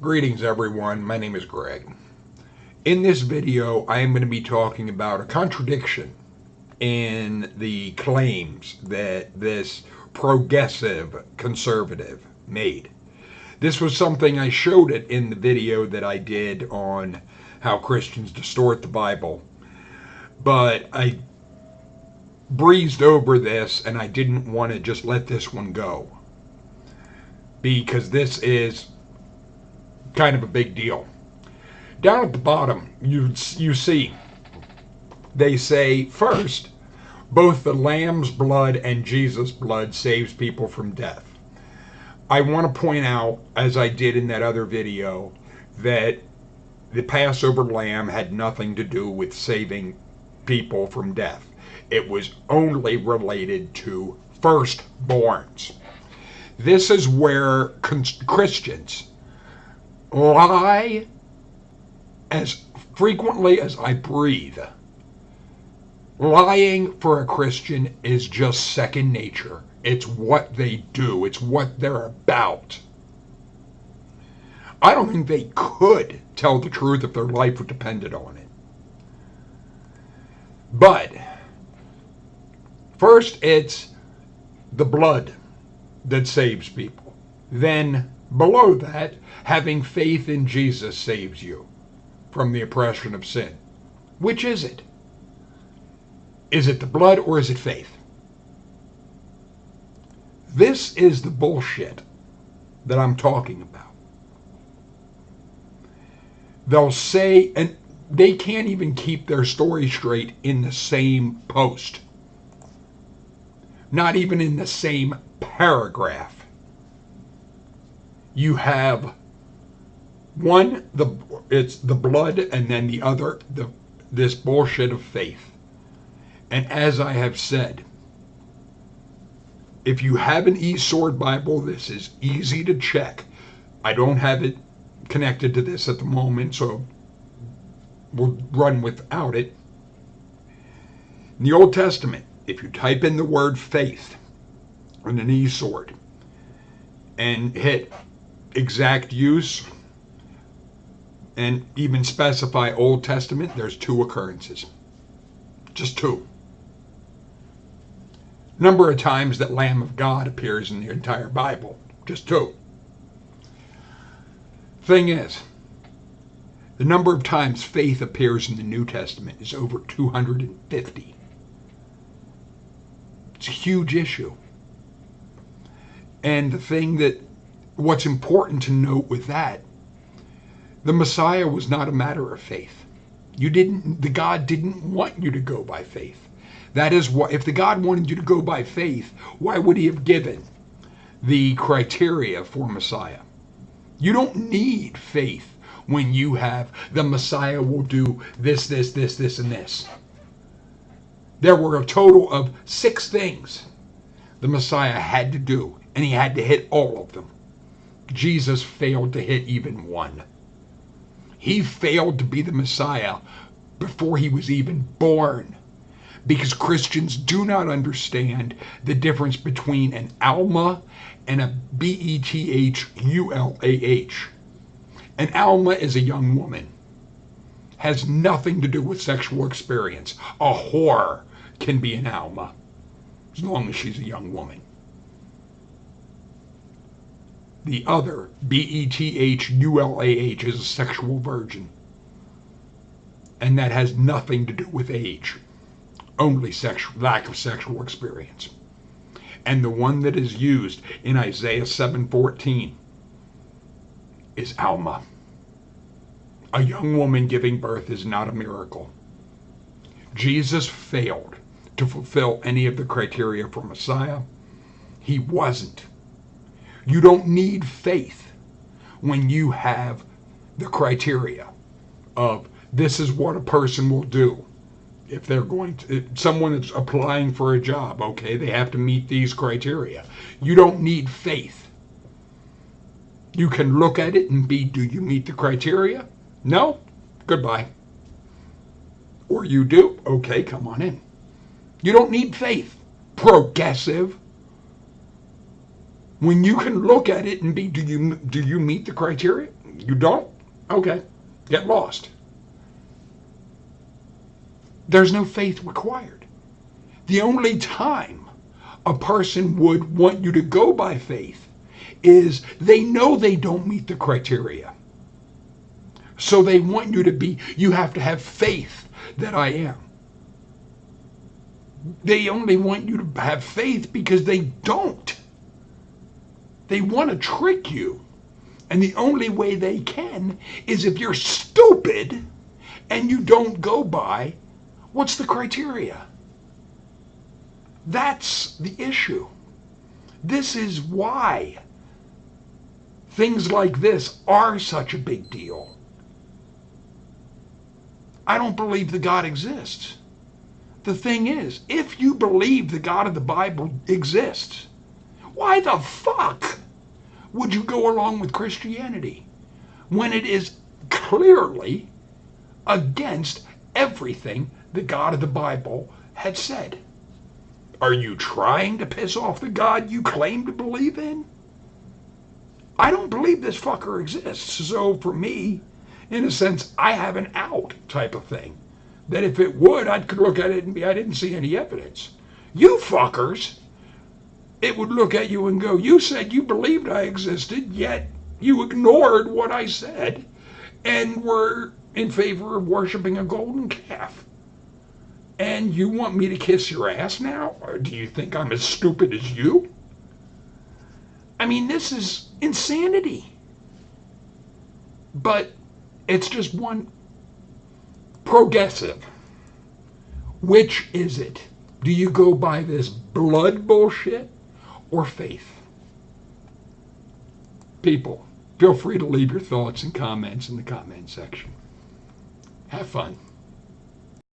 Greetings everyone, my name is Greg. In this video I am going to be talking about a contradiction in the claims that this progressive conservative made. This was something I showed it in the video that I did on how Christians distort the Bible, but I breezed over this and I didn't want to just let this one go because this is kind of a big deal. Down at the bottom, you see, they say, first, both the Lamb's blood and Jesus' blood saves people from death. I want to point out, as I did in that other video, that the Passover lamb had nothing to do with saving people from death. It was only related to firstborns. This is where Christians lie as frequently as I breathe. Lying for a Christian is just second nature. It's what they do. It's what they're about. I don't think they could tell the truth if their life depended on it. But first, it's the blood that saves people. Then below that, having faith in Jesus saves you from the oppression of sin. Which is it? Is it the blood or is it faith? This is the bullshit that I'm talking about. They'll say, and they can't even keep their story straight in the same post. Not even in the same paragraph. You have one, it's the blood, and then the other, this bullshit of faith. And as I have said, if you have an eSword Bible, this is easy to check. I don't have it connected to this at the moment, so we'll run without it. In the Old Testament, if you type in the word faith on an eSword and hit exact use and even specify Old Testament, there's two occurrences. Just two. Number of times that Lamb of God appears in the entire Bible. Just two. Thing is, the number of times faith appears in the New Testament is over 250. It's a huge issue. And the thing what's important to note with that, the Messiah was not a matter of faith. The God didn't want you to go by faith. That is why, if the God wanted you to go by faith, why would he have given the criteria for Messiah? You don't need faith when you have the Messiah will do this, this, this, this, and this. There were a total of 6 things the Messiah had to do, and he had to hit all of them. Jesus failed to hit even one. He failed to be the Messiah before he was even born, because Christians do not understand the difference between an Alma and a Bethulah. An Alma is a young woman. Has nothing to do with sexual experience. A whore can be an Alma as long as she's a young woman. The other, Bethulah, is a sexual virgin. And that has nothing to do with age. Only lack of sexual experience. And the one that is used in Isaiah 7:14 is Alma. A young woman giving birth is not a miracle. Jesus failed to fulfill any of the criteria for Messiah. He wasn't. You don't need faith when you have the criteria of this is what a person will do. If they're someone that's applying for a job, okay, they have to meet these criteria. You don't need faith. You can look at it and do you meet the criteria? No? Goodbye. Or you do? Okay, come on in. You don't need faith. Progressive. When you can look at it and do you meet the criteria? You don't? Okay. Get lost. There's no faith required. The only time a person would want you to go by faith is they know they don't meet the criteria. So they want you have to have faith that I am. They only want you to have faith because they don't. They want to trick you. And the only way they can is if you're stupid and you don't go by what's the criteria. That's the issue. This is why things like this are such a big deal. I don't believe the God exists. The thing is, if you believe the God of the Bible exists, why the fuck would you go along with Christianity when it is clearly against everything the God of the Bible had said? Are you trying to piss off the God you claim to believe in? I don't believe this fucker exists, so for me, in a sense, I have an out type of thing. That if it would, I could look at it and be, I didn't see any evidence. You fuckers, it would look at you and go, you said you believed I existed, yet you ignored what I said and were in favor of worshiping a golden calf. And you want me to kiss your ass now? Or do you think I'm as stupid as you? I mean, this is insanity. But it's just one. Progessive. Which is it? Do you go by this blood bullshit or faith? People, feel free to leave your thoughts and comments in the comment section. Have fun.